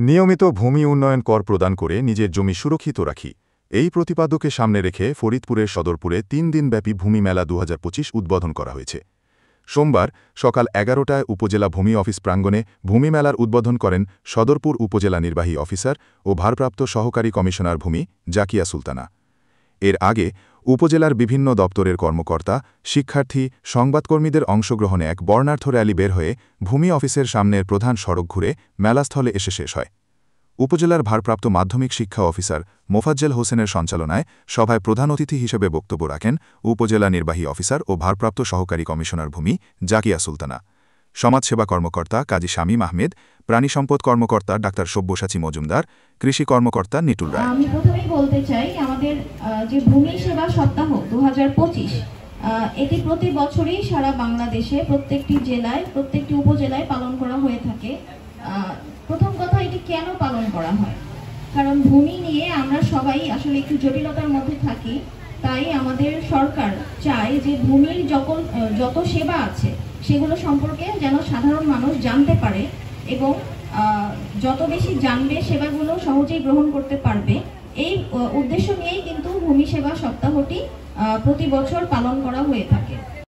নিয়মিত ভূমি উন্নয়ন কর প্রদান করে নিজের জমি সুরক্ষিত রাখি, এই প্রতিপাদ্যকে সামনে রেখে ফরিদপুরের সদরপুরে ৩ দিনব্যাপী ভূমি মেলা ২০২৫ উদ্বোধন করা হয়েছে। সোমবার সকাল ১১টায় উপজেলা ভূমি অফিস প্রাঙ্গণে ভূমি মেলার উদ্বোধন করেন সদরপুর উপজেলা নির্বাহী অফিসার ও ভারপ্রাপ্ত সহকারী কমিশনার ভূমি জাকিয়া সুলতানা। এর আগে উপজেলার বিভিন্ন দপ্তরের কর্মকর্তা, শিক্ষার্থী, সংবাদকর্মীদের অংশগ্রহণে এক বর্ণাঢ্য র্যালি বের হয়ে ভূমি অফিসের সামনের প্রধান সড়ক ঘুরে মেলাস্থলে এসে শেষ হয়। উপজেলার ভারপ্রাপ্ত মাধ্যমিক শিক্ষা অফিসার মোফাজ্জেল হোসেনের সঞ্চালনায় সভায় প্রধান অতিথি হিসেবে বক্তব্য রাখেন উপজেলা নির্বাহী অফিসার ও ভারপ্রাপ্ত সহকারী কমিশনার ভূমি জাকিয়া সুলতানা। সমাজসেবা কর্মকর্তা কাজী শামীম আহমেদ, প্রাণী সম্পদ কর্মকর্তা ডাক্তার সব্যসাচী মজুমদার, কৃষি কর্মকর্তা নিটুল রায়। আমি প্রথমেই বলতে চাই, আমাদের যে ভূমি সেবা সপ্তাহ ২০২৫ এটি প্রতি বছরই সারা বাংলাদেশে প্রত্যেকটি জেলায়, প্রত্যেকটি উপজেলায় পালন করা হয়ে থাকে। প্রথম কথা, এটি কেন পালন করা হয়? কারণ ভূমি নিয়ে আমরা সবাই আসলে একটু জটিলতার মধ্যে থাকি। তাই আমাদের সরকার চায় যে ভূমির যত সেবা আছে সেগুলো সম্পর্কে যেন সাধারণ মানুষ জানতে পারে এবং যত বেশি জানবে সেবাগুলো সহজেই গ্রহণ করতে পারবে। এই উদ্দেশ্য নিয়েই কিন্তু ভূমি সেবা সপ্তাহটি প্রতি বছর পালন করা হয়ে থাকে।